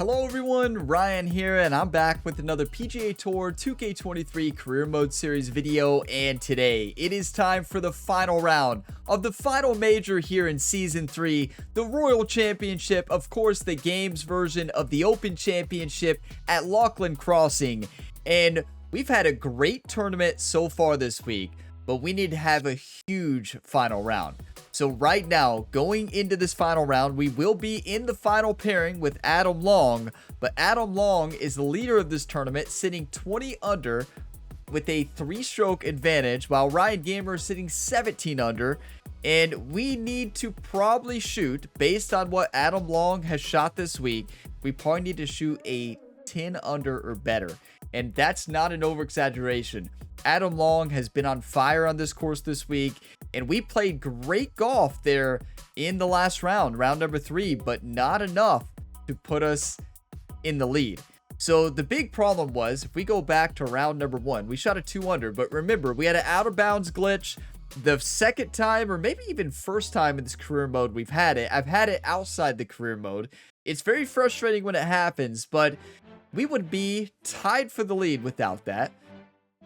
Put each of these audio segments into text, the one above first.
Hello everyone, Ryan here, and I'm back with another PGA Tour 2K23 Career Mode Series video, and today it is time for the final round of the final major here in Season 3, the Royal Championship, of course the games version of the Open Championship at Lachlan Crossing. And we've had a great tournament so far this week, but we need to have a huge final round. So right now, going into this final round, we will be in the final pairing with Adam Long, but Adam Long is the leader of this tournament, sitting 20 under with a 3-stroke advantage, while Ryan Gamer is sitting 17 under, and we need to probably shoot, based on what Adam Long has shot this week, we probably need to shoot a 10 under or better, and that's not an over-exaggeration. Adam Long has been on fire on this course this week, and we played great golf there in the last round, round number 3, but not enough to put us in the lead. So the big problem was, if we go back to round number 1, we shot a 2 under, but remember, we had an out of bounds glitch. The second time, or maybe even first time in this career mode we've had it, I've had it outside the career mode. It's very frustrating when it happens, but we would be tied for the lead without that.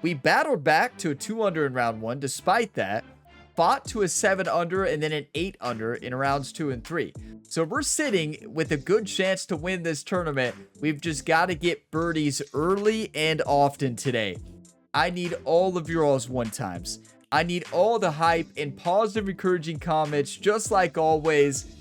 We battled back to a 2 under in round 1 despite that, fought to a 7 under and then an 8 under in rounds 2 and 3. So we're sitting with a good chance to win this tournament. We've just got to get birdies early and often today. I need all of your all's one times. I need all the hype and positive encouraging comments, just like always.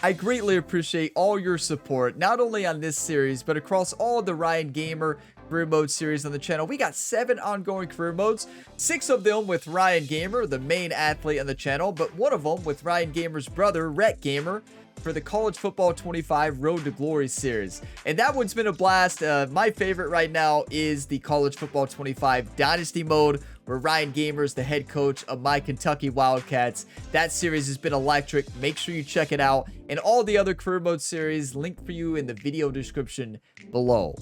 I greatly appreciate all your support, not only on this series, but across all the Ryan Gamer career mode series on the channel. We got 7 ongoing career modes, 6 of them with Ryan Gamer, the main athlete on the channel, but one of them with Ryan Gamer's brother, Rhett Gamer, for the College Football 25 Road to Glory series. And that one's been a blast. My favorite right now is the College Football 25 Dynasty mode, where Ryan Gamer is the head coach of my Kentucky Wildcats. That series has been electric. Make sure you check it out. And all the other career mode series, link for you in the video description below.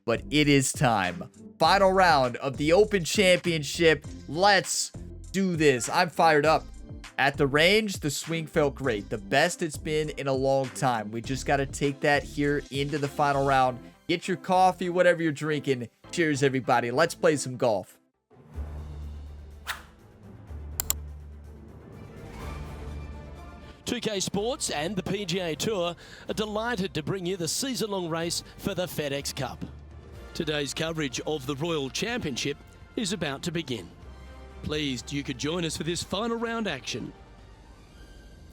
But it is time. Final round of the Open Championship. Let's do this. I'm fired up. At the range, the swing felt great. The best it's been in a long time. We just got to take that here into the final round. Get your coffee, whatever you're drinking. Cheers, everybody. Let's play some golf. "2K Sports and the PGA Tour are delighted to bring you the season-long race for the FedEx Cup. Today's coverage of the Royal Championship is about to begin. Pleased you could join us for this final round action.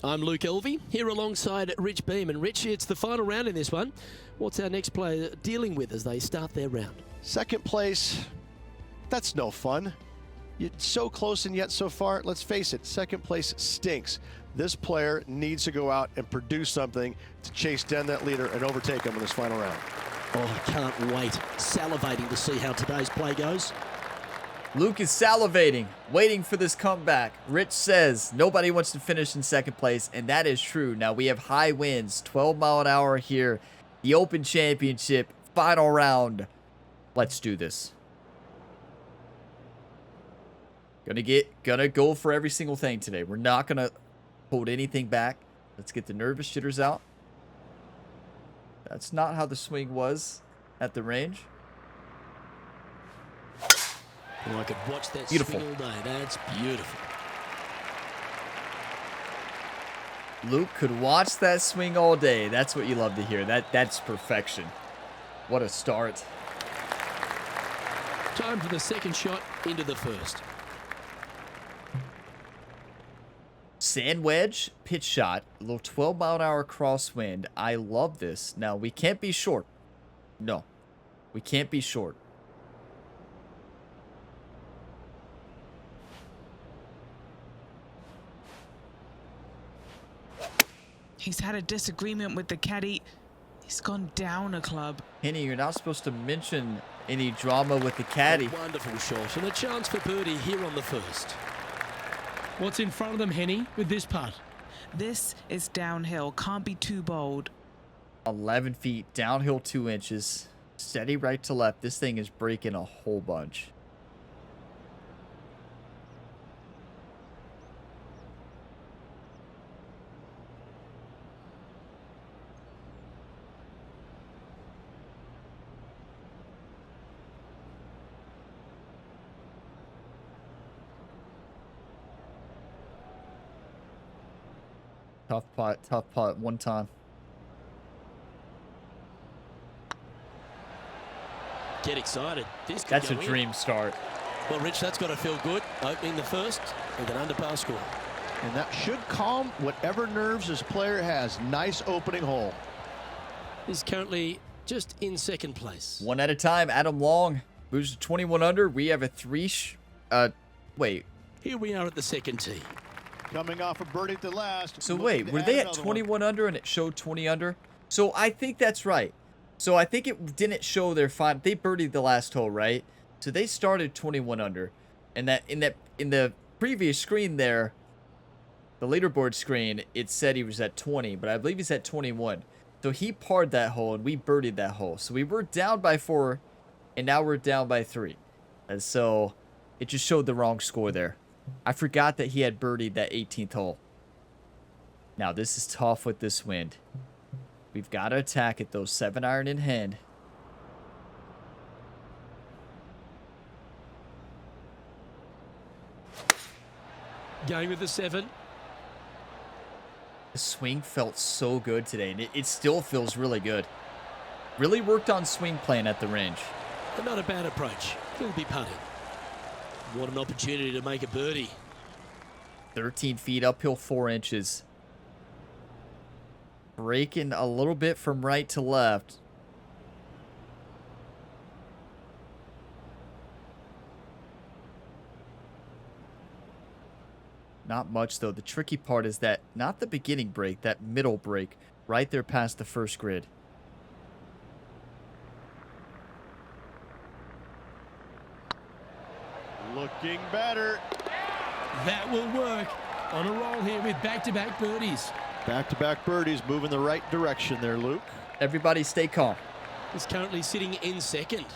I'm Luke Elvey, here alongside Rich Beam. And Rich, it's the final round in this one. What's our next player dealing with as they start their round? Second place, that's no fun. You're so close and yet so far. Let's face it, second place stinks. This player needs to go out and produce something to chase down that leader and overtake him in this final round. Oh, I can't wait. Salivating to see how today's play goes. Luke is salivating, waiting for this comeback. Rich says nobody wants to finish in second place, and that is true. Now we have high winds, 12 mile an hour here. The Open Championship, final round. Let's do this. Gonna go for every single thing today. We're not gonna hold anything back. Let's get the nervous jitters out. That's not how the swing was at the range. Oh, I could watch that Beautiful. swing all day. That's beautiful. Luke could watch that swing all day. That's what you love to hear. That's perfection. What a start. Time for the second shot into the first. Sand wedge, pitch shot, a little 12 mile an hour crosswind. I love this. Now, we can't be short. No, we can't be short. He's had a disagreement with the caddy. He's gone down a club. Henny, you're not supposed to mention any drama with the caddy. A wonderful shot and a chance for birdie here on the first. What's in front of them, Henny, with this putt? This is downhill. Can't be too bold. 11 feet, downhill 2 inches. Steady right to left. This thing is breaking a whole bunch. Tough putt one time. Get excited. This could That's go a in. dream start. Well, Rich, that's got to feel good. Opening the first with an underpass score. And that should calm whatever nerves this player has. Nice opening hole. He's currently just in second place. One at a time. Adam Long moves to 21 under. We have a wait. Here we are at the second tee. Coming off a birdie at the last. So wait, were they at 21 under and it showed 20 under? So I think that's right. So I think it didn't show their fine. They birdied the last hole, right? So they started 21 under, and that in the previous screen there, the leaderboard screen, it said he was at 20, but I believe he's at 21. So he parred that hole and we birdied that hole. So we were down by 4, and now we're down by 3, and so it just showed the wrong score there. I forgot that he had birdied that 18th hole. Now this is tough with this wind. We've got to attack it though. 7-iron in hand. Going with the 7. The swing felt so good today, and it still feels really good. Really worked on swing playing at the range. But not a bad approach. He'll be putting. What an opportunity to make a birdie. 13 feet, uphill 4 inches. Breaking a little bit from right to left. Not much, though. The tricky part is that, not the beginning break, that middle break, right there past the first grid. Looking better. That will work. On a roll here with back-to-back birdies. Back-to-back birdies, moving the right direction there, Luke. Everybody stay calm. He's currently sitting in second.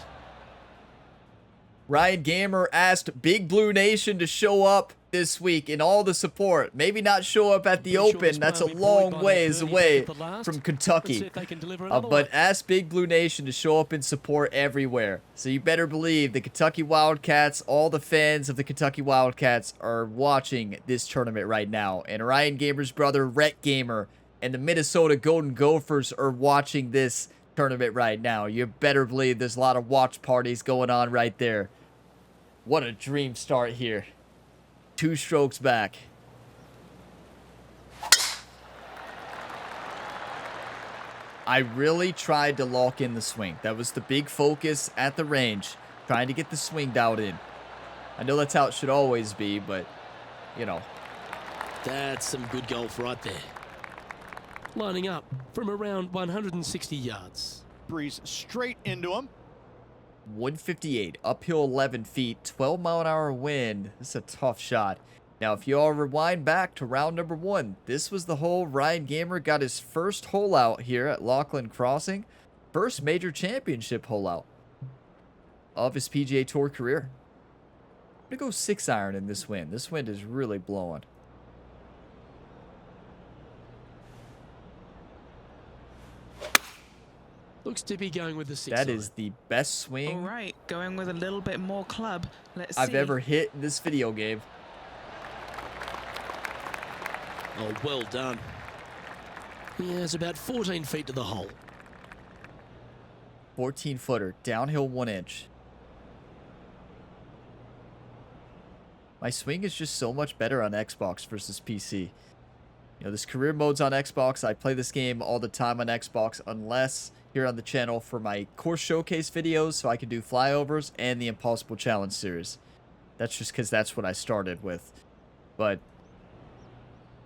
Ryan Gamer asked Big Blue Nation to show up this week in all the support. Maybe not show up at the Open. That's a long ways away from Kentucky. But ask Big Blue Nation to show up in support everywhere. So you better believe the Kentucky Wildcats, all the fans of the Kentucky Wildcats are watching this tournament right now. And Ryan Gamer's brother, Rhett Gamer, and the Minnesota Golden Gophers are watching this tournament right now. You better believe there's a lot of watch parties going on right there. What a dream start here. 2 strokes back. I really tried to lock in the swing. That was the big focus at the range. Trying to get the swing dialed in. I know that's how it should always be, but, you know. That's some good golf right there. Lining up from around 160 yards. Breeze straight into him. 158, uphill 11 feet, 12-mile-an-hour wind. This is a tough shot. Now, if you all rewind back to round number 1, this was the hole Ryan Gamer got his first hole out here at Laughlin Crossing. First major championship hole out of his PGA Tour career. I'm going to go 6-iron in this wind. This wind is really blowing. Looks to be going with the 6. That is the best swing All right, going with a little bit more club. Let's I've see. ever hit in this video game. Oh, well done. He has about 14 feet to the hole. 14-footer, downhill 1 inch. My swing is just so much better on Xbox versus PC. You know, this career mode's on Xbox. I play this game all the time on Xbox, unless here on the channel for my course showcase videos, so I can do flyovers and the Impossible Challenge series. That's just because that's what I started with. But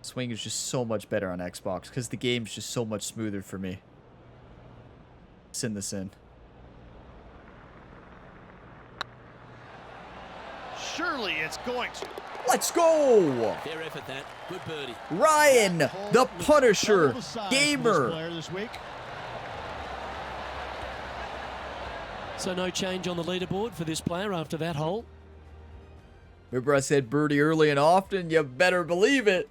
swing is just so much better on Xbox because the game's just so much smoother for me. Send this in. Surely it's going to. Let's go! Fair effort that. Good birdie. Ryan, the Punisher, Gamer. This week. So no change on the leaderboard for this player after that hole. Remember I said birdie early and often? You better believe it.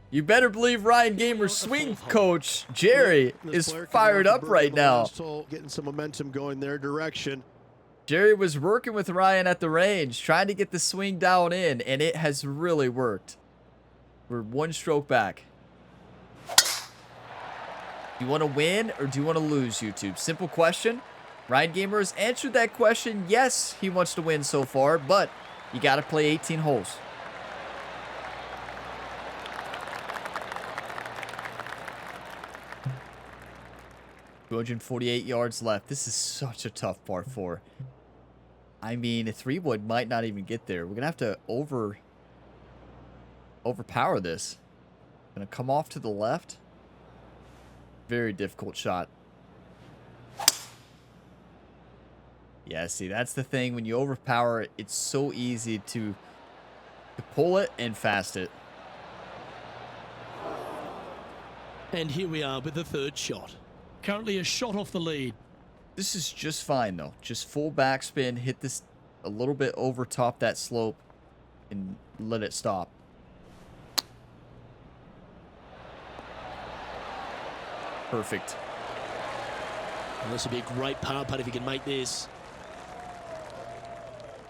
You better believe Ryan Gamer's swing coach, Jerry, is fired up right now. Getting some momentum going their direction. Jerry was working with Ryan at the range, trying to get the swing dialed in, and it has really worked. We're 1 stroke back. Do you want to win or do you want to lose, YouTube? Simple question. Ryan Gamer has answered that question. Yes, he wants to win so far, but you got to play 18 holes. $248 yards left. This is such a tough par 4. I mean, a 3-wood might not even get there. We're going to have to overpower this. Going to come off to the left. Very difficult shot. Yeah, see, that's the thing. When you overpower it, it's so easy to pull it and fast it. And here we are with the third shot. Currently a shot off the lead. This is just fine, though. Just full backspin, hit this a little bit over top that slope, and let it stop. Perfect. And this would be a great par putt if you can make this.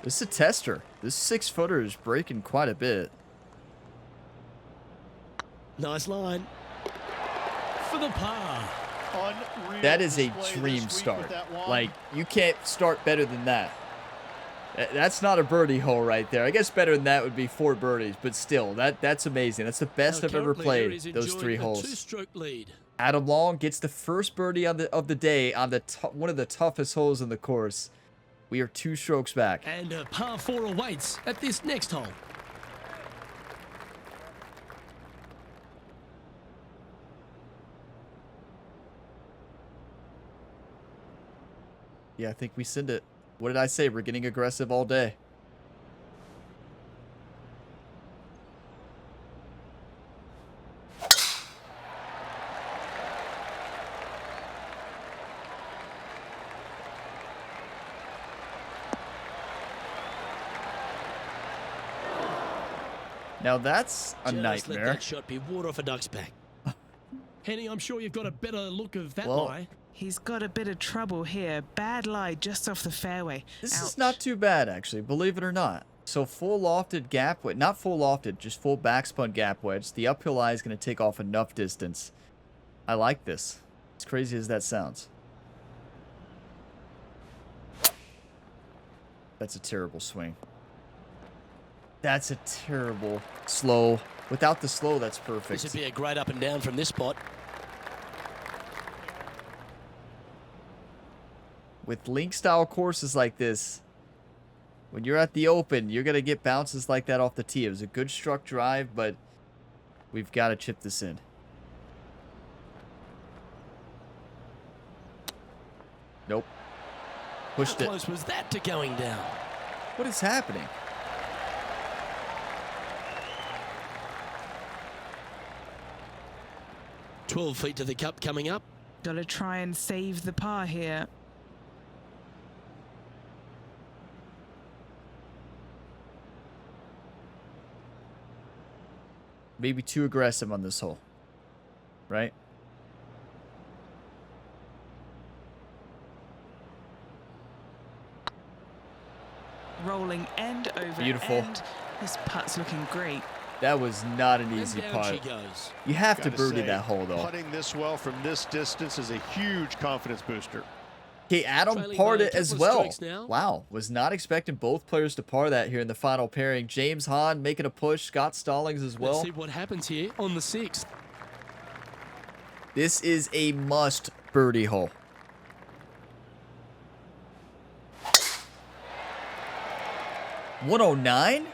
This is a tester. This 6-footer is breaking quite a bit. Nice line. For the par. Unreal That is a display dream this week start. with that wand. Like, you can't start better than that. That's not a birdie hole right there. I guess better than that would be 4 birdies, but still, that's amazing. That's the best Now, I've ever currently, there played, is those enjoying 3 a holes. 2-stroke lead. Adam Long gets the first birdie of the day on the one of the toughest holes in the course. We are 2 strokes back. And a par 4 awaits at this next hole. Yeah, I think we send it. What did I say? We're getting aggressive all day. Now that's a Just nightmare. let that shot be water off a duck's back. Henny, I'm sure you've got a better look of that Well, lie. He's got a bit of trouble here. Bad lie just off the fairway. This is Ouch. not too bad, actually, believe it or not. So full lofted gap wedge, not full lofted, just full backspun gap wedge. The uphill lie is going to take off enough distance. I like this. As crazy as that sounds. That's a terrible swing. That's a terrible slow. Without the slow, that's perfect. This would be a great up and down from this spot. With link style courses like this, when you're at the open, you're going to get bounces like that off the tee. It was a good struck drive, but we've got to chip this in. Nope. Pushed How it. close was that to going down? What is happening? "12 feet to the cup coming up." Gotta try and save the par here. Maybe too aggressive on this hole. Right? Rolling end over Beautiful. end. This putt's looking great. That was not an And easy down putt. she goes. You have to Gotta birdie say, that hole, though. Putting this well from this distance is a huge confidence booster. Okay, Adam Trailing parred by a it as couple of well. strokes now. Wow, was not expecting both players to par that here in the final pairing. James Hahn making a push, Scott Stallings as Let's well. see what happens here on the 6th. This is a must birdie hole. .109?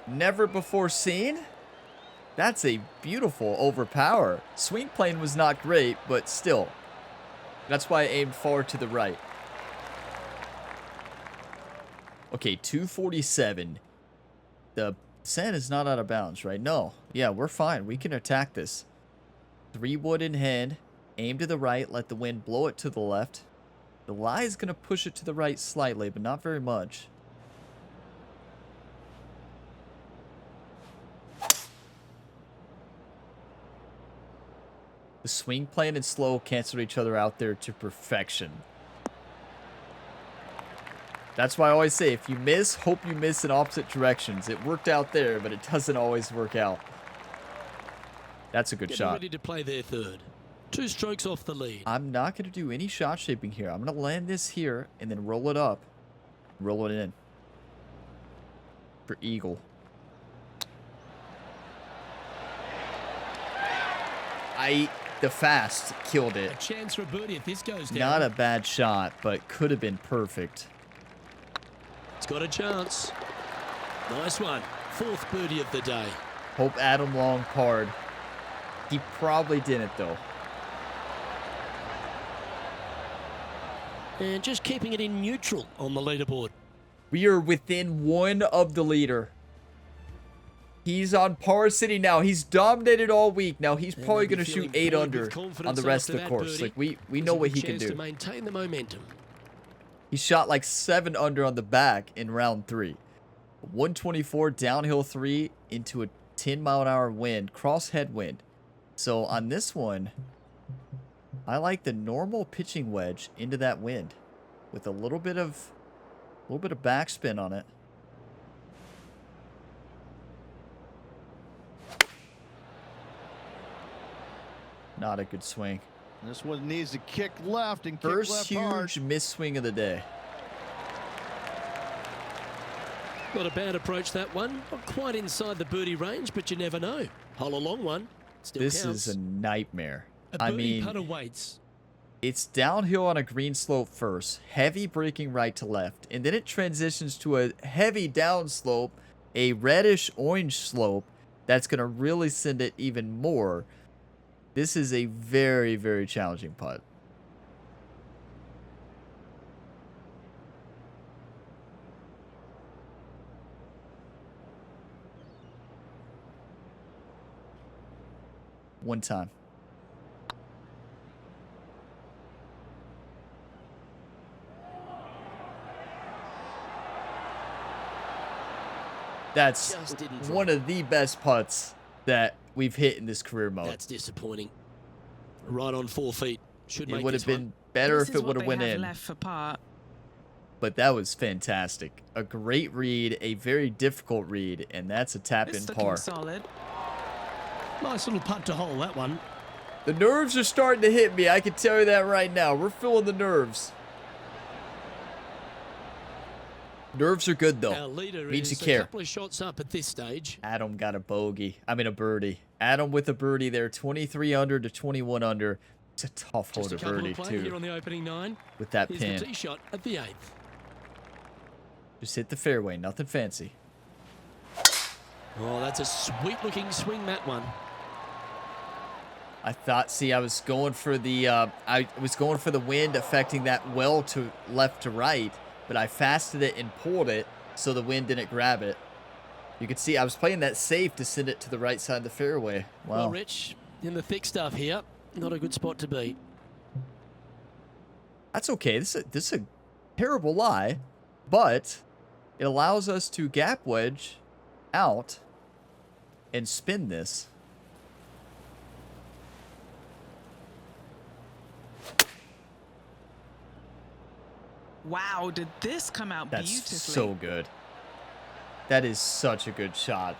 Never before seen? That's a beautiful overpower. Swing plane was not great, but still. That's why I aimed far to the right. Okay, 247. The sand is not out of bounds, right? No. Yeah, we're fine. We can attack this. 3-wood in hand. Aim to the right. Let the wind blow it to the left. The lie is going to push it to the right slightly, but not very much. The swing plane and slow cancel each other out there to perfection. That's why I always say, if you miss, hope you miss in opposite directions. It worked out there, but it doesn't always work out. That's a good Getting shot. ready to play their third. 2 strokes off the lead. I'm not going to do any shot shaping here. I'm going to land this here and then roll it up. Roll it in. For eagle. The fast killed it. A chance for a birdie if this goes down. Not a bad shot, but could have been perfect. It's got a chance. Nice one. 4th birdie of the day. Hope Adam Long parred. He probably didn't, though. And just keeping it in neutral on the leaderboard. We are within 1 of the leader. He's on par sitting now. He's dominated all week. Now he's probably going to shoot 8 under on the rest of the course. Like we know what he can do. To maintain the momentum. He shot like 7 under on the back in round 3. 124 downhill 3 into a 10-mile-an-hour wind, cross headwind. So on this one, I like the normal pitching wedge into that wind with a little bit of backspin on it. Not a good swing. This one needs to kick left and First kick left huge hard. miss swing of the day. Not a bad approach, that one. Not quite inside the birdie range, but you never know. Hole a long one. Still This counts. is a nightmare. A I birdie mean, putter waits. it's downhill on a green slope first, heavy braking right to left, and then it transitions to a heavy down slope, a reddish orange slope that's going to really send it even more. This is a very, very challenging putt. One time. That's Just didn't drop. one of the best putts that we've hit in this career mode. That's disappointing. Right on 4 feet. Should It make would this have been one. better This if is it what would have they went have in. left for par. But that was fantastic. A great read, a very difficult read, and that's a tap It's in looking par. solid. Nice little putt to hole, that one. The nerves are starting to hit me. I can tell you that right now. We're feeling the nerves. Nerves are good, Our though. leader Means you is a care. couple of shots up at this stage. Adam got a bogey. I mean, a birdie. Adam with a birdie there. 23 under to 21 under. It's a tough hole Just to a couple birdie, of play too, here on the opening 9. with that Here's pin. the tee shot at the 8th. Just hit the fairway. Nothing fancy. Oh, that's a sweet-looking swing, that one. I thought, see, I was going for the wind affecting that well to left to right, but I fasted it and pulled it so the wind didn't grab it. You can see I was playing that safe to send it to the right side of the fairway. Wow. Well, Rich, in the thick stuff here, not a good spot to be. That's okay. This is a terrible lie, but it allows us to gap wedge out and spin this. Wow, did this come out That's beautifully? so good. That is such a good shot.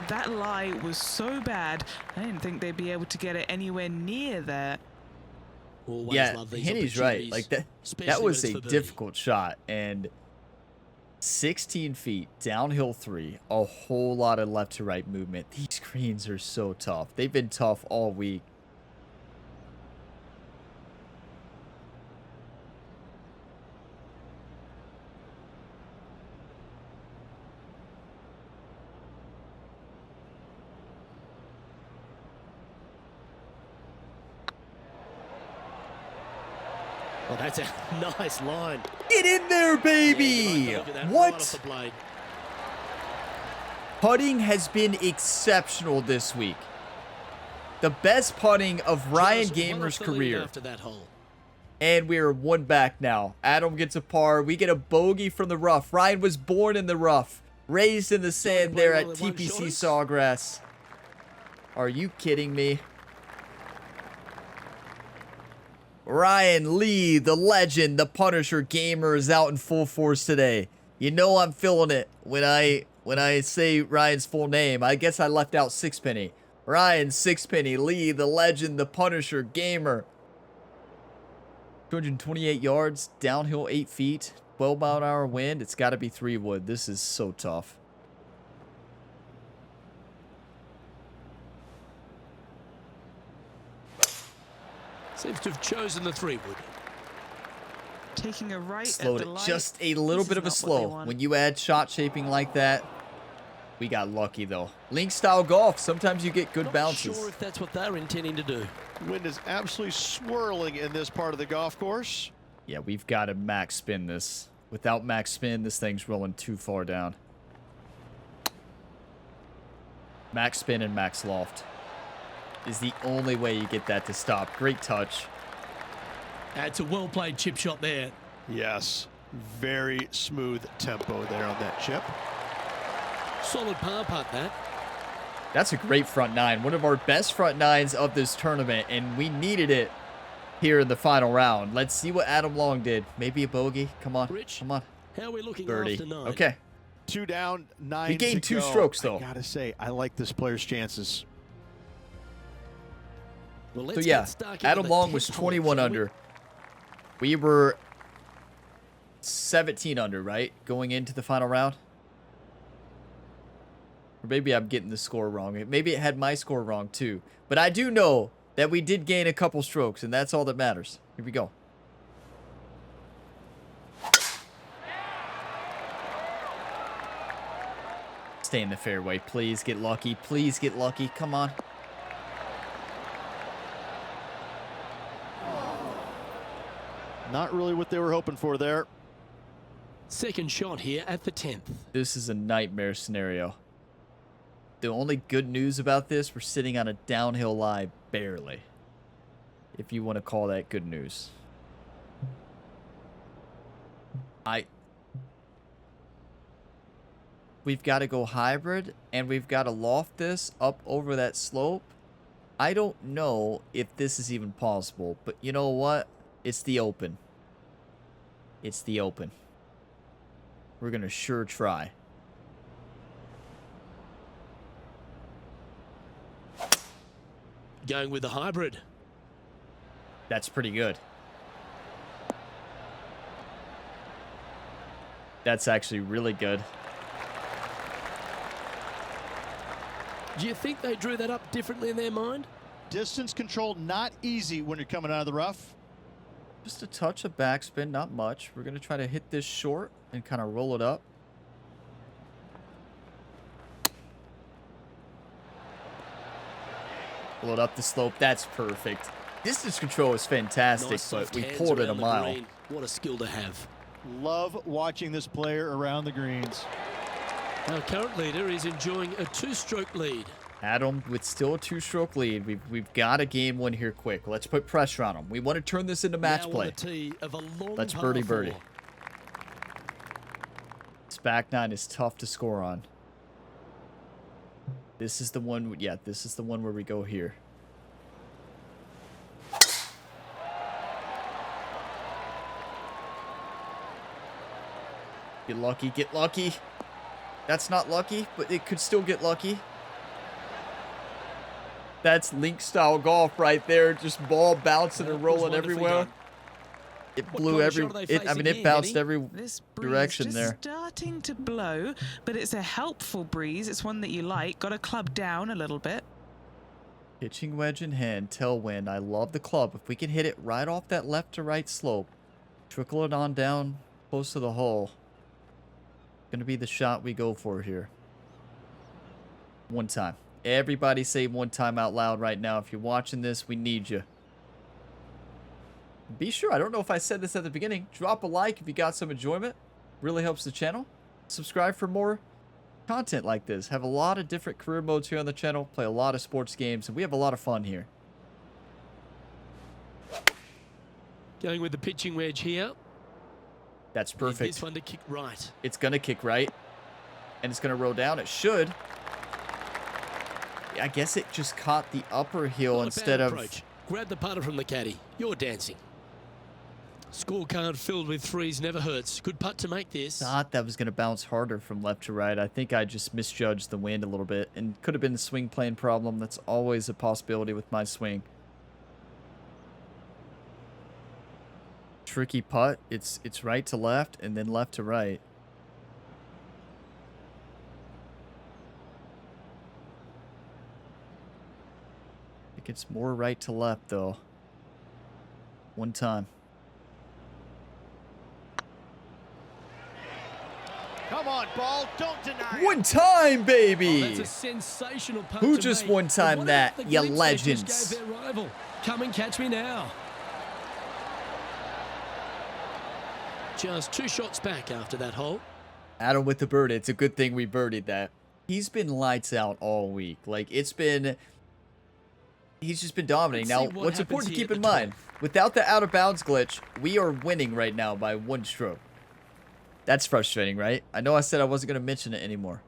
That lie was so bad, I didn't think they'd be able to get it anywhere near there. Always Yeah, love these Henny's right. opportunities, Like that especially was when a it's for birdie. difficult shot, and 16 feet downhill 3, a whole lot of left to right movement. These greens are so tough. They've been tough all week. Oh, that's a nice line. Get in there, baby! Look at that, right What? off the blade. Putting has been exceptional this week. The best putting of Ryan Just well Gamer's off the lead career. after that hole. And we're one back now. Adam gets a par. We get a bogey from the rough. Ryan was born in the rough. Raised in the sand play there one at of the TPC one-shotters? Sawgrass. Are you kidding me? Ryan Lee, the legend, the Punisher gamer, is out in full force today. You know I'm feeling it when I say Ryan's full name. I guess I left out Sixpenny. Ryan Sixpenny Lee, the legend, the Punisher gamer. 228 yards, downhill 8 feet, 12-mile-an-hour wind. It's got to be 3-wood. This is so tough. Seems to have chosen the 3-wood. Taking a right Slowed at the it light. just a little bit of a This is not what they slow. want. When you add shot shaping like that, we got lucky though. Link style golf, sometimes you get good Not bounces. sure if that's what they're intending to do. Wind is absolutely swirling in this part of the golf course. Yeah, we've got to max spin this. Without max spin, this thing's rolling too far down. Max spin and max loft is the only way you get that to stop. Great touch. That's a well-played chip shot there. Yes, very smooth tempo there on that chip. Solid par putt, that. That's a great front nine. One of our best front nines of this tournament, and we needed it here in the final round. Let's see what Adam Long did. Maybe a bogey. Come on. Rich, Come on. how are we looking Birdie. after 9? Okay. 2 down, 9 He gained to 2 go. strokes, though. I gotta say, I like this player's chances. Well, So let's yeah, get stuck into Adam the Long was 10th hole, 21 shall we? under. We were 17 under, right? Going into the final round? Or maybe I'm getting the score wrong. Maybe it had my score wrong too. But I do know that we did gain a couple strokes, and that's all that matters. Here we go. Stay in the fairway. Please get lucky. Please get lucky. Come on. Not really what they were hoping for there. Second shot here at the 10th. This is a nightmare scenario. The only good news about this, we're sitting on a downhill lie barely. If you want to call that good news. We've got to go hybrid, and we've got to loft this up over that slope. I don't know if this is even possible, but you know what? It's the Open. It's the Open. We're going to sure try. Going with the hybrid. That's pretty good. That's actually really good. Do you think they drew that up differently in their mind? Distance control not easy when you're coming out of the rough. Just a touch of backspin, not much. We're going to try to hit this short and kind of roll it up. Roll it up the slope. That's perfect. Distance control is fantastic, Nice but soft we hands pulled it a around the mile. green. What a skill to have. Love watching this player around the greens. Our current leader is enjoying a 2-stroke lead. Adam with still a 2-stroke lead. We've got to gain one here quick. Let's put pressure on him. We want to turn this into match Now on play. the tee of a long Let's par birdie 4. birdie. This back nine is tough to score on. This is the one. Yeah, this is the one where we go here. Get lucky, get lucky. That's not lucky, but it could still get lucky. That's Link style golf right there. Just ball bouncing and That was rolling wonderfully everywhere. done. It What blew kind of every. shot are they It, I facing mean, it here, bounced Henny? every This breeze direction just there. starting to blow, but it's a helpful breeze. It's one that you like. Got to club down a little bit. Pitching wedge in hand, tailwind. I love the club. If we can hit it right off that left to right slope, trickle it on down close to the hole. Gonna be the shot we go for here. One time. Everybody say one time out loud right now. If you're watching this, we need you. Be sure, I don't know if I said this at the beginning, drop a like if you got some enjoyment. Really helps the channel. Subscribe for more content like this. Have a lot of different career modes here on the channel. Play a lot of sports games, and we have a lot of fun here. Going with the pitching wedge here. That's Need perfect. This one to kick right. It's going to kick right, and it's going to roll down. It should. I guess it just caught the upper hill Not a bad instead of... approach. Grab the putter from the caddy. You're dancing. Scorecard filled with threes never hurts. Good putt to make this. Thought that was going to bounce harder from left to right. I think I just misjudged the wind a little bit, and could have been a swing plane problem. That's always a possibility with my swing. Tricky putt. It's right to left and then left to right. I think it's more right to left though. One time. Come on, ball. Don't deny it. One time, baby! That's a sensational putt Who to just make. one time And what that, about the ya glimpse they just legends? gave their rival? Come and catch me now. Just 2 shots back after that hole. Adam with the birdie. It's a good thing we birdied that. He's been lights out all week. Like, it's been... He's just been dominating. Let's Now, see what what's happens important to here keep at in the mind, without the out-of-bounds glitch, we are winning right now by 1 stroke. That's frustrating, right? I know I said I wasn't going to mention it anymore.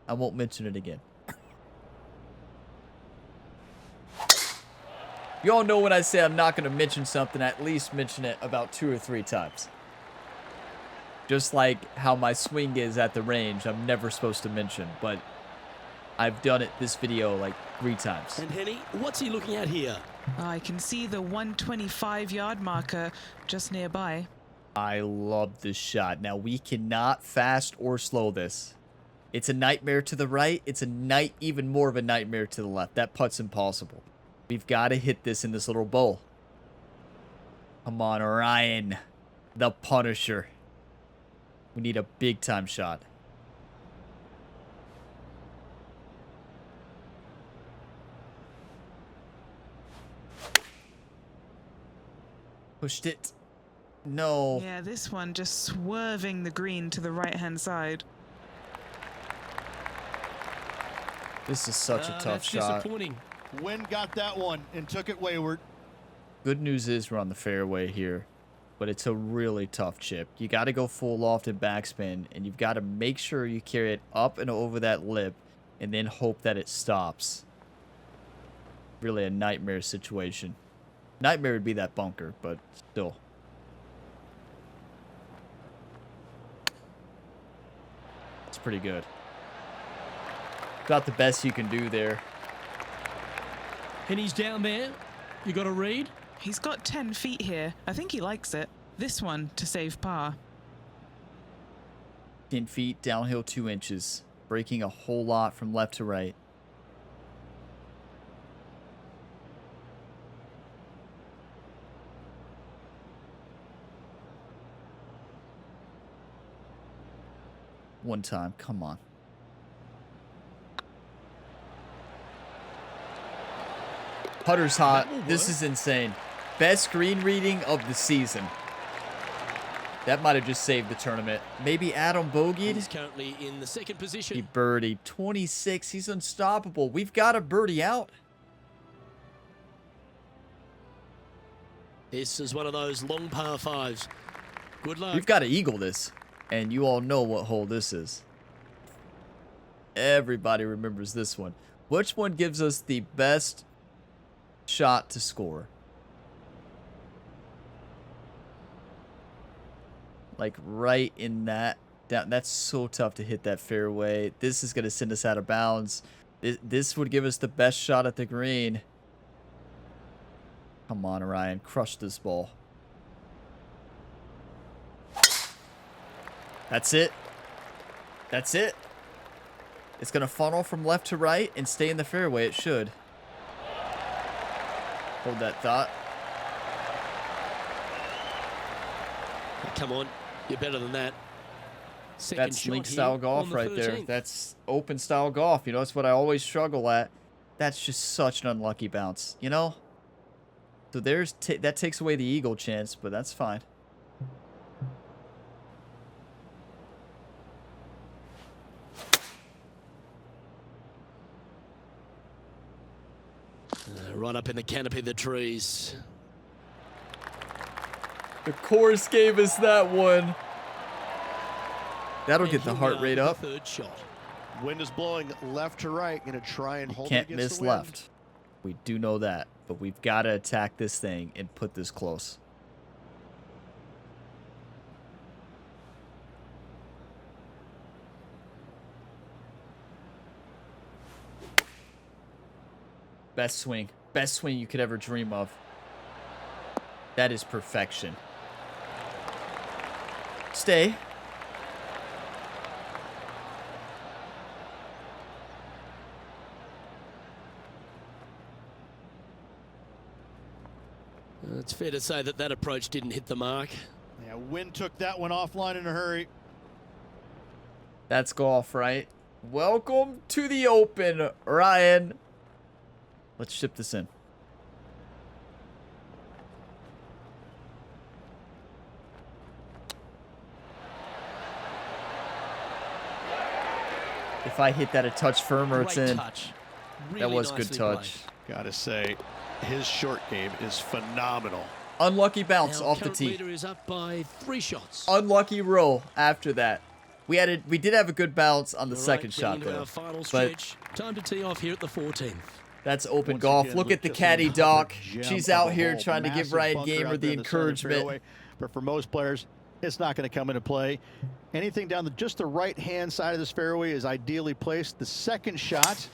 I won't mention it again. You all know when I say I'm not going to mention something, at least mention it about 2 or 3 times. Just like how my swing is at the range, I'm never supposed to mention, but I've done it this video like 3 times. And Henny, what's he looking at here? I can see the 125-yard marker just nearby. I love this shot. Now, we cannot fast or slow this. It's a nightmare to the right. It's even more of a nightmare to the left. That putt's impossible. We've got to hit this in this little bowl. Come on, Ryan. The Punisher. We need a big-time shot. Pushed it. No. Yeah, this one just swerving the green to the right-hand side. This is such a tough That's shot. disappointing. Wind got that one and took it wayward. Good news is we're on the fairway here, but it's a really tough chip. You got to go full loft and backspin, and you've got to make sure you carry it up and over that lip and then hope that it stops. Really a nightmare situation. Nightmare would be that bunker, but still. It's pretty good. About the best you can do there. And he's down there. You got a read? He's got 10 feet here. I think he likes it. This one to save par. 10 feet, downhill 2 inches. Breaking a whole lot from left to right. One time, come on. Putter's hot. This is insane. Best green reading of the season. That might have just saved the tournament. Maybe Adam bogeyed. He's currently in the 2nd He position. birdied 26. He's unstoppable. We've got a birdie out. This is one of those long par 5s. Good luck. We've got to eagle this. And you all know what hole this is. Everybody remembers this one. Which one gives us the best shot to score? Like right in that. That's so tough to hit that fairway. This is going to send us out of bounds. This would give us the best shot at the green. Come on, Ryan. Crush this ball. That's it. That's it. It's going to funnel from left to right and stay in the fairway. It should. Hold that thought. Come on. You're better than that. Second That's shot link here style on golf the right there. 13th. That's open style golf. You know, that's what I always struggle at. That's just such an unlucky bounce, you know? So there's that takes away the eagle chance, but that's fine. Right up in the canopy of the trees. The course gave us that one. That'll And get the here heart we are rate with up. the 3rd shot. Wind is blowing left to right. Gonna try and hold it Can't against miss the wind. left. We do know that, but we've got to attack this thing and put this close. Best swing. Best swing you could ever dream of. That is perfection. Stay. It's fair to say that that approach didn't hit the mark. Yeah, wind took that one offline in a hurry. That's golf, right? Welcome to the Open, Ryan. Let's ship this in. If I hit that a touch firmer, it's Great in. touch. Really That was good nicely touch. played. Gotta say, his short game is phenomenal. Unlucky bounce Our off the current tee. leader is up by 3 shots. Unlucky roll after that. We did have a good bounce on the All right, second getting shot into though. our final But stretch. Time to tee off here at the 14th. that's open Once golf. again, Look at the just caddy another Doc. gem She's of out a here hole. trying to give Massive Ryan bunker Gamer out the there in center encouragement. fairway. But for most players, it's not going to come into play. Anything down just the right-hand side of this fairway is ideally placed. The second shot,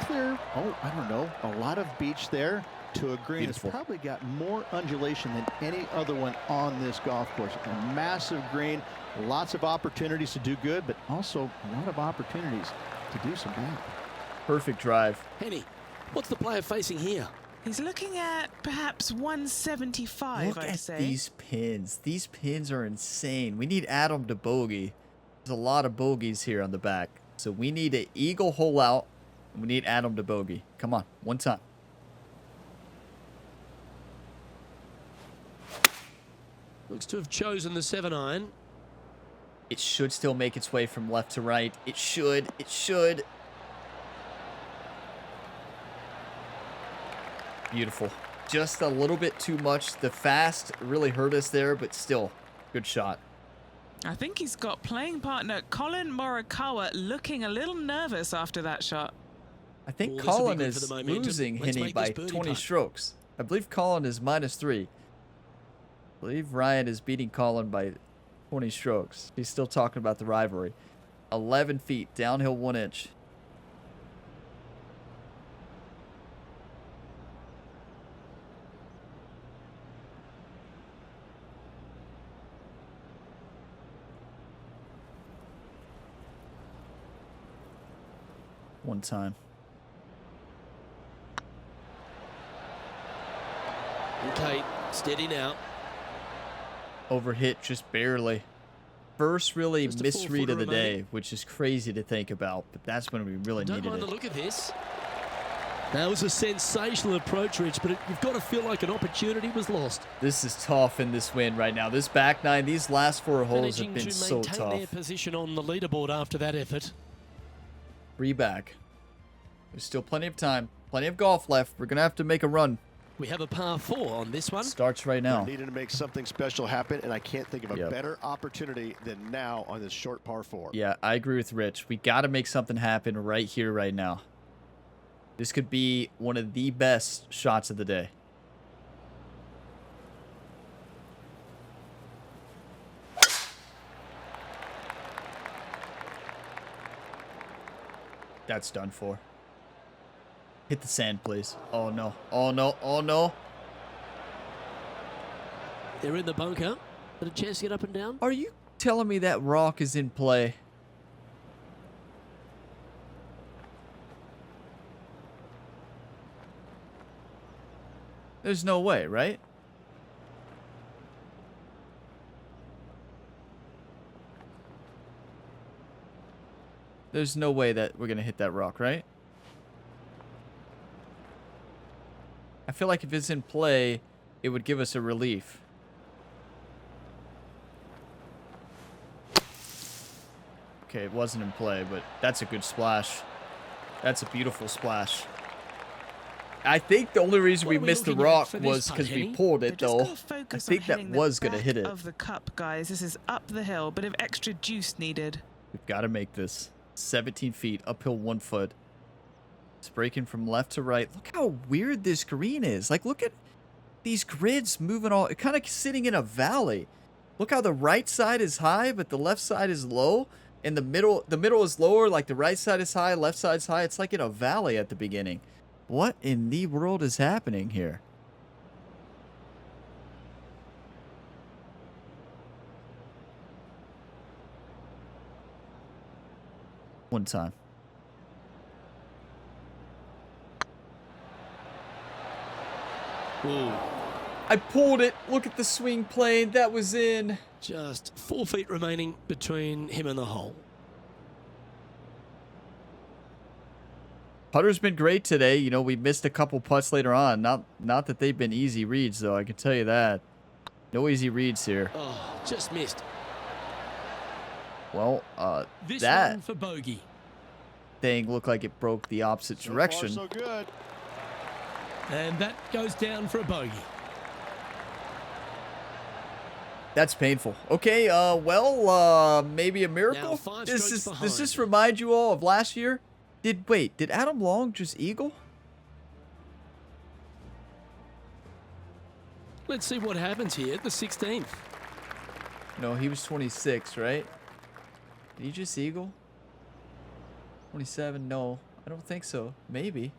clear. Oh, I don't know. A lot of beach there to a green. Beautiful. It's probably got more undulation than any other one on this golf course. A massive green, lots of opportunities to do good, but also a lot of opportunities to do some bad. Perfect drive. Henny, what's the player facing here? He's looking at perhaps 175, Look I'd at say. these pins. These pins are insane. We need Adam to bogey. There's a lot of bogeys here on the back. So we need an eagle hole out. And we need Adam to bogey. Come on, one time. Looks to have chosen the 7-iron. It should still make its way from left to right. It should. It should. Beautiful. Just a little bit too much. The fast really hurt us there, but still, good shot. I think he's got playing partner Colin Morikawa looking a little nervous after that shot. I think Oh, this'll be Colin good for is the momentum. losing Let's Henny make by this birdie 20 putt. strokes. I believe Colin is -3. I believe Ryan is beating Colin by 20 strokes. He's still talking about the rivalry. 11 feet, downhill 1 inch. One time. Okay, steady now. Overhit just barely. First really Just a misread of the 4-footer day, remaining. which is crazy to think about, but that's when we really Don't needed mind the it. look of this. That was a sensational approach, Rich, but you've got to feel like an opportunity was lost. This is tough in this win right now. This back nine, these last 4 holes have Managing been to so maintain their tough. position on the leaderboard after that effort. 3 back. There's still plenty of time. Plenty of golf left. We're going to have to make a run. We have a par 4 on this one. Starts right now. Needed to make something special happen, and I can't think of a Yep. better opportunity than now on this short par 4. Yeah, I agree with Rich. We got to make something happen right here, right now. This could be one of the best shots of the day. That's done for. Hit the sand, please. Oh, no. Oh, no. Oh, no. They're in the bunker. Got a chance to get up and down. Are you telling me that rock is in play? There's no way, right? There's no way that we're going to hit that rock, right? I feel like if it's in play, it would give us a relief. Okay, it wasn't in play, but that's a good splash. That's a beautiful splash. I think the only reason What we are we missed the looking at rock for this was putt, because we Henny? pulled They've it, just though. got to focus I think on that hitting the was gonna back hit it. of the cup, guys. This is up the hill. Bit of extra juice needed. We've got to make this. 17 feet, uphill 1 foot. It's breaking from left to right. Look how weird this green is. Like, look at these grids moving all, kind of sitting in a valley. Look how the right side is high, but the left side is low. And the middle is lower, like the right side is high, left side's high. It's like in a valley at the beginning. What in the world is happening here? One time. Ooh, I pulled it. Look at the swing plane. That was in. just 4 feet remaining between him and the hole. Putter's been great today. You know, we missed a couple putts later on. Not that they've been easy reads, though. I can tell you that. No easy reads here. Oh, just missed. Well, This that one for bogey. thing looked like it broke the opposite direction. So far, so good. And that goes down for a bogey. That's painful. Okay, well, maybe a Now miracle? 5 Does strokes this behind. remind you all of last year? Did Adam Long just eagle? Let's see what happens here at the 16th. No, he was 26, right? Did he just eagle? 27? No, I don't think so. Maybe.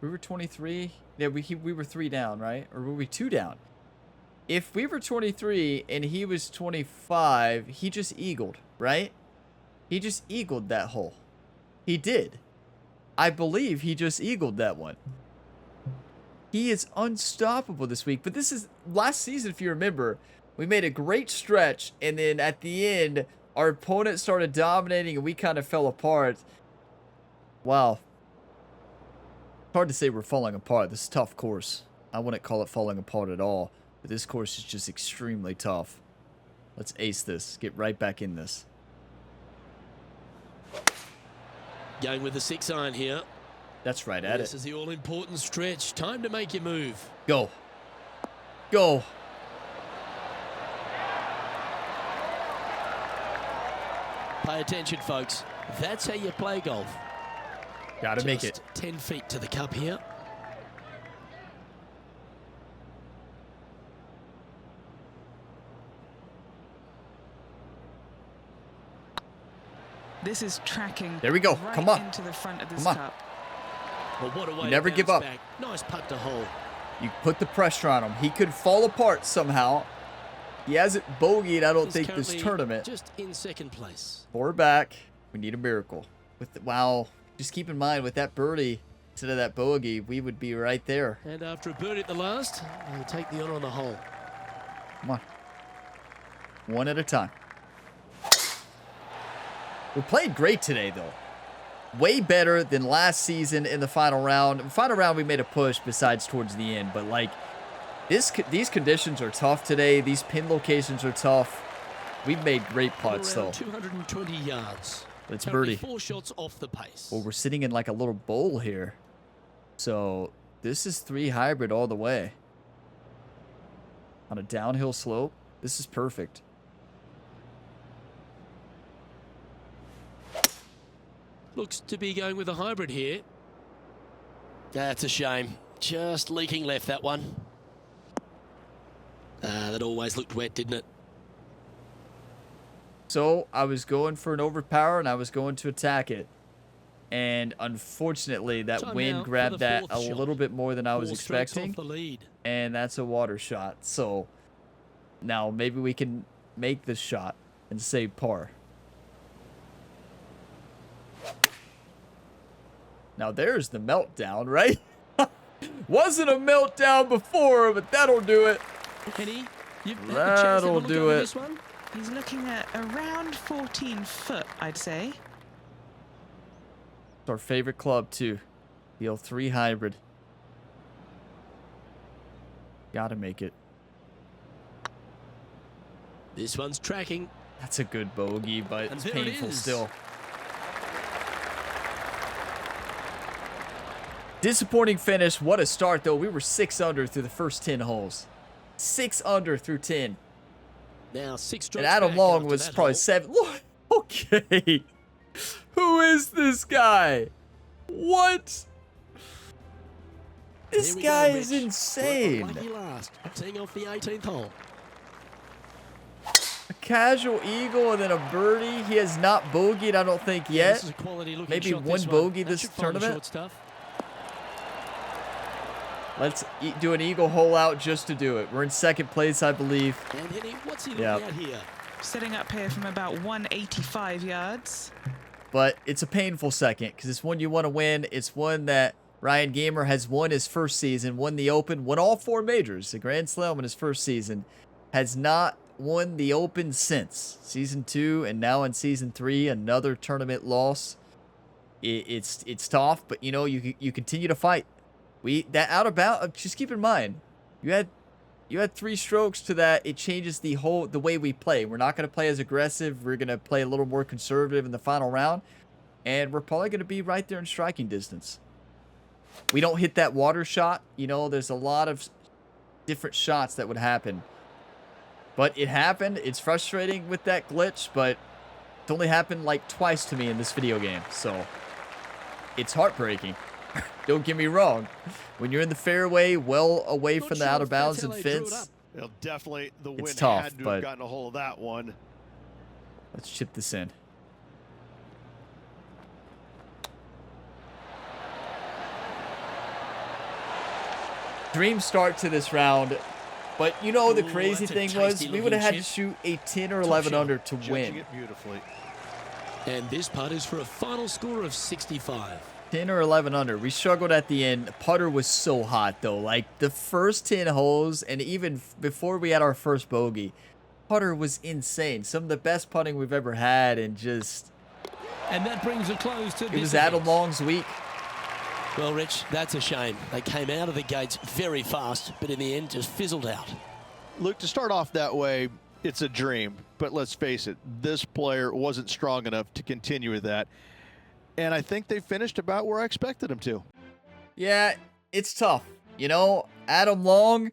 We were 23. Yeah, we were 3 down, right? Or were we 2 down? If we were 23 and he was 25, he just eagled, right? He just eagled that hole. He did. I believe he just eagled that one. He is unstoppable this week. But this is last season, if you remember. We made a great stretch, and then at the end, our opponent started dominating, and we kind of fell apart. Wow. Hard to say we're falling apart. This is a tough course. I wouldn't call it falling apart at all. But this course is just extremely tough. Let's ace this. Get right back in this. Going with the 6-iron here. That's right at This it. is the all-important stretch. Time to make your move. Go. Go. Pay attention, folks. That's how you play golf. Gotta make it. Just 10 feet to the cup here. This is tracking. There we go. Right Come on. into the front of this Come on. cup. Well, what a way to Never give bounce up. back. Nice putt to hole. You put the pressure on him. He could fall apart somehow. He hasn't bogeyed, I don't He's think, this currently tournament. just in second place. 4 back. We need a miracle. Wow. Just keep in mind, with that birdie instead of that bogey, we would be right there. And after a birdie at the last, he'll take the honor on the hole. Come on. One at a time. We're playing great today, though. Way better than last season in the final round. Final round, we made a push besides towards the end. But, like, these conditions are tough today. These pin locations are tough. We've made great putts, Around though. 220 yards. Let's Currently birdie. 4 shots off the pace. Well, we're sitting in, like, a little bowl here. So, this is 3 hybrid all the way. On a downhill slope. This is perfect. Looks to be going with a hybrid here. That's a shame. Just leaking left, that one. That always looked wet, didn't it? So, I was going for an overpower, and I was going to attack it. And unfortunately, that Time now wind for grabbed the that fourth a shot. little bit more than I was 4 strokes expecting. off the lead. And that's a water shot. So, now maybe we can make this shot and save par. Now, there's the meltdown, right? Wasn't a meltdown before, but that'll do it. Penny, you've had the chance to That'll look do over it. this one. He's looking at around 14 foot, I'd say. It's our favorite club, too. The L3 hybrid. Gotta make it. This one's tracking. That's a good bogey, but And it's there it painful is. still. Disappointing finish. What a start, though. We were 6 under through the first 10 holes. 6 under through 10. Now 6 strokes And Adam back Long after was that probably hole. 7. Look, okay. Who is this guy? What? This Here we go, guy is Rich. insane. Lucky last, teeing off the 18th hole. A casual eagle and then a birdie. He has not bogeyed, I don't think, yet. This is a quality looking Maybe shot, one this bogey That this should find the tournament. short stuff. Let's do an eagle hole out just to do it. We're in second place, I believe. And Henny, what's he looking at here? Setting up here from about 185 yards. But it's a painful second because it's one you want to win. It's one that Ryan Gamer has won his first season, won the Open, won all 4 majors, the Grand Slam in his first season. Has not won the Open since Season 2, and now in Season 3, another tournament loss. It's tough, but you know, you continue to fight. That out of bounds, just keep in mind, you had 3 strokes to that. It changes the way we play. We're not going to play as aggressive. We're going to play a little more conservative in the final round, and we're probably going to be right there in striking distance. We don't hit that water shot. You know, there's a lot of different shots that would happen, but it happened. It's frustrating with that glitch, but it's only happened like twice to me in this video game, so it's heartbreaking. Don't get me wrong. When you're in the fairway, well away from the out of bounds and fence, Well, definitely the wind tough, had to but have gotten a hold of that one. let's chip this in. Dream start to this round, but you know the crazy that's a thing was tasty we would have had to looking shoot a 10 or 11 shot. under to Judging win. it beautifully. And this putt is for a final score of 65. 10 or 11 under. We struggled at the end. Putter was so hot though. Like the first 10 holes, and even before we had our first bogey, putter was insane. Some of the best putting we've ever had, and just And that brings a close to it this was Adam event. Long's week. Well, Rich, that's a shame. They came out of the gates very fast, but in the end just fizzled out. Luke, to start off that way, it's a dream. But let's face it, this player wasn't strong enough to continue with that. And I think they finished about where I expected them to. Yeah, it's tough. You know, Adam Long,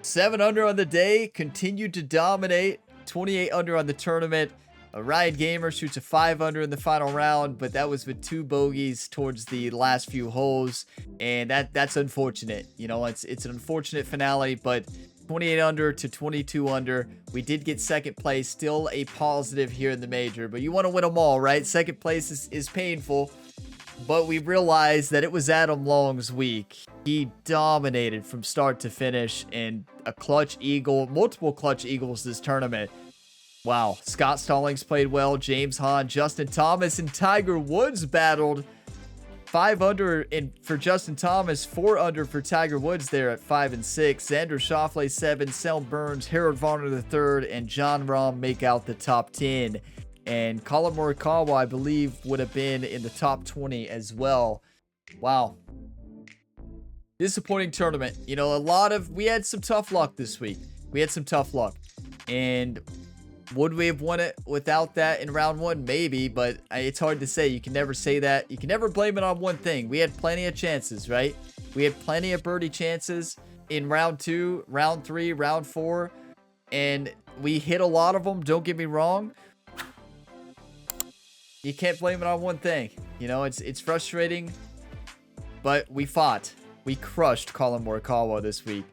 7 under on the day, continued to dominate. 28 under on the tournament. Ryan Gamer shoots a 5 under in the final round, but that was with 2 bogeys towards the last few holes, and that's unfortunate. You know, it's an unfortunate finale, but 28 under to 22 under. We did get second place, still a positive here in the major, but you want to win them all, right? Second place is painful, but we realized that it was Adam Long's week. He dominated from start to finish, and a clutch eagle, multiple clutch eagles this tournament. Wow, Scott Stallings played well. James Hahn, Justin Thomas, and Tiger Woods battled. 5 under for Justin Thomas, 4 under for Tiger Woods there at 5 and 6. Xander Schauffele 7, Selm Burns, Harold Varner III, and John Rahm make out the top 10. And Colin Morikawa, I believe, would have been in the top 20 as well. Wow. Disappointing tournament. You know, we had some tough luck this week. We had some tough luck. And would we have won it without that in round 1? Maybe, but it's hard to say. You can never say that. You can never blame it on one thing. We had plenty of chances, right? We had plenty of birdie chances in round 2, round 3, round 4, and we hit a lot of them. Don't get me wrong. You can't blame it on one thing. You know, it's frustrating, but we fought. We crushed Colin Morikawa this week.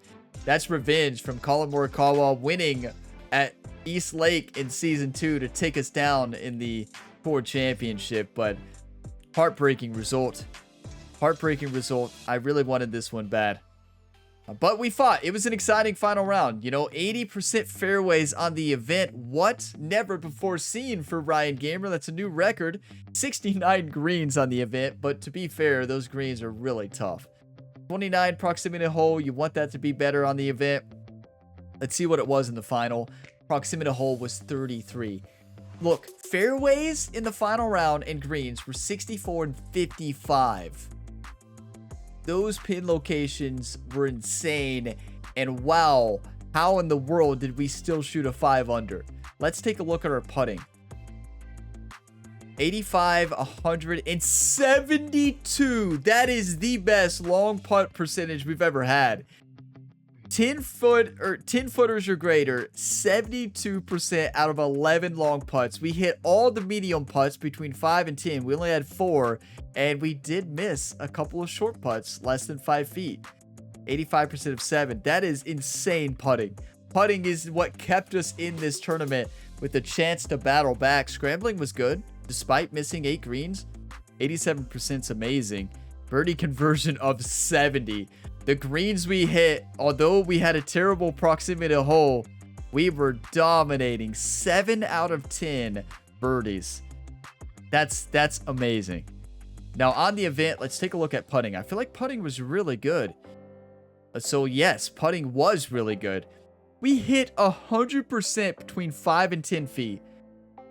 That's revenge from Colin Morikawa winning at East Lake in Season 2 to take us down in the Tour Championship, but heartbreaking result. Heartbreaking result. I really wanted this one bad. But we fought. It was an exciting final round. You know, 80% fairways on the event. What? Never before seen for Ryan Gamer. That's a new record. 69 greens on the event, but to be fair, those greens are really tough. 29 proximity hole. You want that to be better on the event. Let's see what it was in the final. Proximity hole was 33. Look, fairways in the final round and greens were 64 and 55. Those pin locations were insane. And wow, how in the world did we still shoot a 5 under? Let's take a look at our putting. 85, 172. That is the best long putt percentage we've ever had. 10 footers or greater, 72% out of 11 long putts. We hit all the medium putts between 5 and 10. We only had 4, and we did miss a couple of short putts, less than 5 feet. 85% of 7. That is insane putting. Putting is what kept us in this tournament with a chance to battle back. Scrambling was good, despite missing 8 greens. 87% is amazing. Birdie conversion of 70. The greens we hit, although we had a terrible proximity to hole, we were dominating. 7 out of 10 birdies. That's amazing. Now on the event, let's take a look at putting. I feel like putting was really good. So yes, putting was really good. We hit 100% between 5 and 10 feet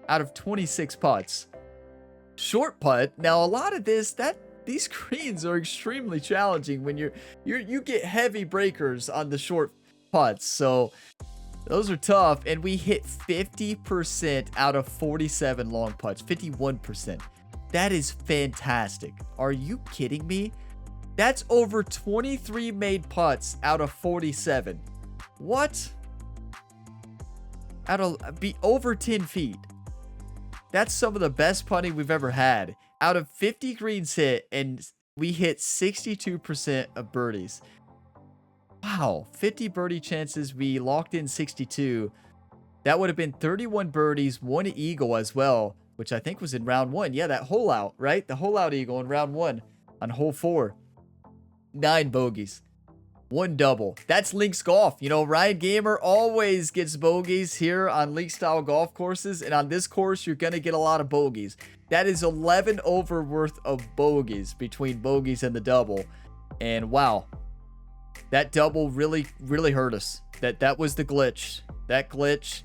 out of 26 putts. Short putt. Now a lot of these greens are extremely challenging when you get heavy breakers on the short putts. So those are tough. And we hit 50% out of 47 long putts. 51%. That is fantastic. Are you kidding me? That's over 23 made putts out of 47. What? Be over 10 feet. That's some of the best putting we've ever had. Out of 50 greens hit, and we hit 62% of birdies. Wow, 50 birdie chances. We locked in 62. That would have been 31 birdies, 1 eagle as well, which I think was in round 1. Yeah, that hole out, right? The hole out eagle in round 1 on hole 4. 9 bogeys. 1 double. That's links golf. You know, Ryan Gamer always gets bogeys here on league style golf courses. And on this course, you're going to get a lot of bogeys. That is 11 over worth of bogeys between bogeys and the double. And wow, that double really hurt us. That was the glitch. That glitch,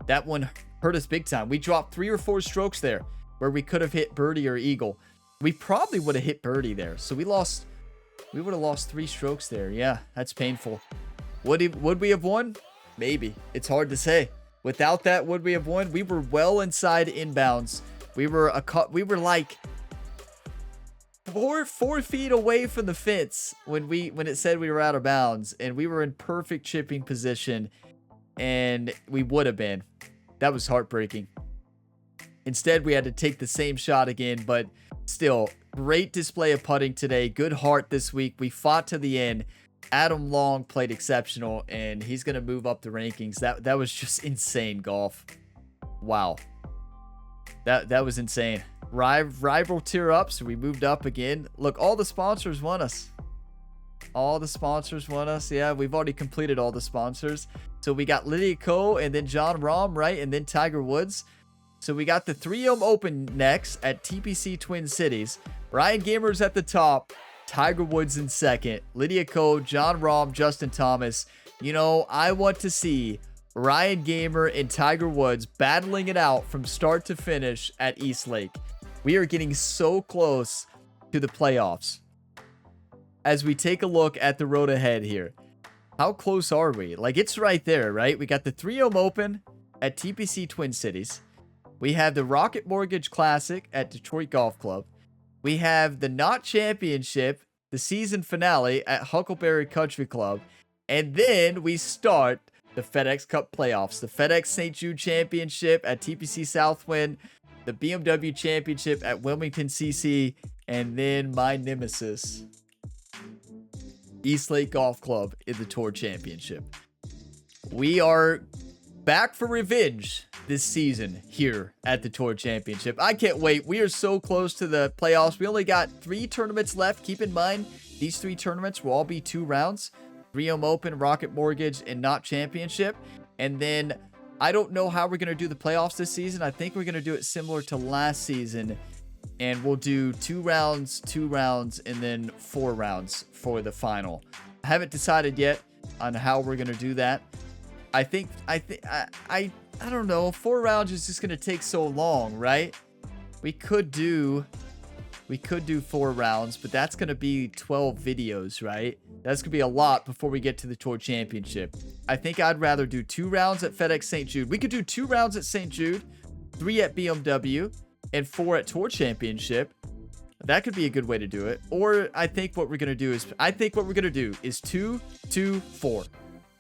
that one hurt us big time. We dropped 3 or 4 strokes there where we could have hit birdie or eagle. We probably would have hit birdie there. So we would have lost 3 strokes there. Yeah, that's painful. Would we have won? Maybe. It's hard to say. Without that, would we have won? We were well inside inbounds. We were like 4 feet away from the fence when it said we were out of bounds, and we were in perfect chipping position, and we would have been. That was heartbreaking. Instead, we had to take the same shot again, but still, great display of putting today. Good heart this week. We fought to the end. Adam Long played exceptional, and he's going to move up the rankings. That was just insane golf. Wow. That was insane. Rival tier up, so we moved up again. Look, all the sponsors want us. All the sponsors want us. Yeah, we've already completed all the sponsors. So we got Lydia Ko and then John Rahm, right? And then Tiger Woods. So we got the 3M Open next at TPC Twin Cities. Ryan Gamer's at the top. Tiger Woods in second. Lydia Ko, John Rahm, Justin Thomas. You know, I want to see Ryan Gamer and Tiger Woods battling it out from start to finish at East Lake. We are getting so close to the playoffs. As we take a look at the road ahead here, how close are we? Like, it's right there, right? We got the 3M Open at TPC Twin Cities. We have the Rocket Mortgage Classic at Detroit Golf Club. We have the Knot Championship, the season finale at Huckleberry Country Club. And then we start the FedEx Cup playoffs, the FedEx St. Jude Championship at TPC Southwind, the BMW Championship at Wilmington CC, and then my nemesis, East Lake Golf Club in the Tour Championship. We are back for revenge this season here at the Tour Championship. I can't wait. We are so close to the playoffs. We only got 3 tournaments left. Keep in mind, these 3 tournaments will all be 2 rounds. 3M Open, Rocket Mortgage, and Knot Championship. And then I don't know how we're going to do the playoffs this season. I think we're going to do it similar to last season. And we'll do 2 rounds, 2 rounds, and then 4 rounds for the final. I haven't decided yet on how we're going to do that. I don't know. 4 rounds is just going to take so long, right? We could do 4 rounds, but that's going to be 12 videos, right? That's going to be a lot before we get to the Tour Championship. I think I'd rather do 2 rounds at FedEx St. Jude. We could do 2 rounds at St. Jude, 3 at BMW, and 4 at Tour Championship. That could be a good way to do it. Or I think what we're going to do is 2, 2, 4.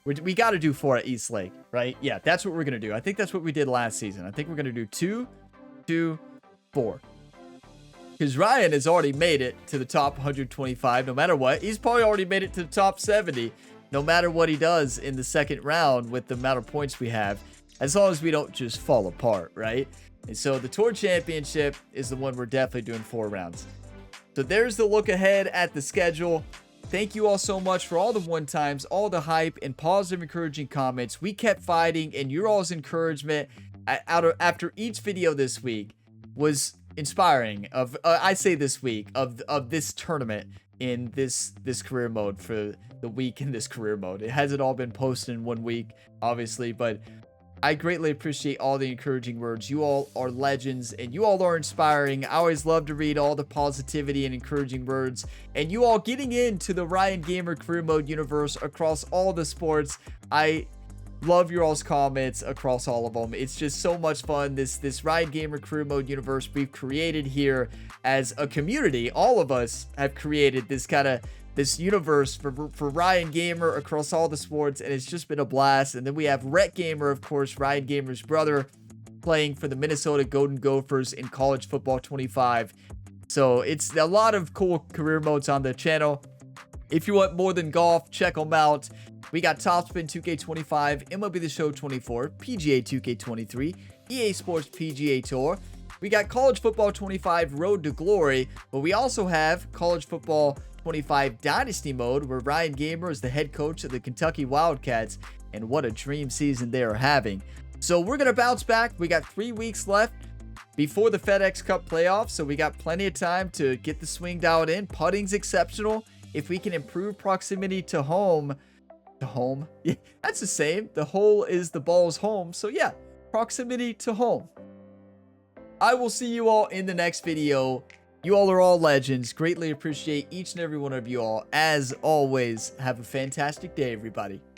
We got to do 4 at East Lake, right? Yeah, that's what we're going to do. I think that's what we did last season. I think we're going to do 2, 2, 4. Because Ryan has already made it to the top 125 no matter what. He's probably already made it to the top 70 no matter what he does in the second round with the amount of points we have. As long as we don't just fall apart, right? And so the Tour Championship is the one we're definitely doing 4 rounds. So there's the look ahead at the schedule. thank you all so much for all the one times, all the hype and positive encouraging comments. We kept fighting, and your all's encouragement after each video this week was inspiring. I say this week of this tournament in this career mode for the week in this career mode. It hasn't all been posted in 1 week, obviously, but I greatly appreciate all the encouraging words. You all are legends, and you all are inspiring. I always love to read all the positivity and encouraging words, and you all getting into the Ryan Gamer career mode universe across all the sports. I love your all's comments across all of them. It's just so much fun. This Ryan Gamer career mode universe we've created here as a community. All of us have created this universe for Ryan Gamer across all the sports, and it's just been a blast. And then we have Rhett Gamer, of course, Ryan Gamer's brother, playing for the Minnesota Golden Gophers in College Football 25. So it's a lot of cool career modes on the channel. If you want more than golf, check them out. We got Topspin 2K25, MLB The Show 24, PGA 2K23, EA Sports PGA Tour. We got College Football 25 Road to Glory, but we also have College Football 25 Dynasty Mode, where Ryan Gamer is the head coach of the Kentucky Wildcats, and what a dream season they are having. So we're going to bounce back. We got 3 weeks left before the FedEx Cup playoffs, so we got plenty of time to get the swing dialed in. Putting's exceptional. If we can improve proximity to home, yeah, that's the same. The hole is the ball's home, so yeah, proximity to home. I will see you all in the next video. You all are all legends. Greatly appreciate each and every one of you all. As always, have a fantastic day, everybody.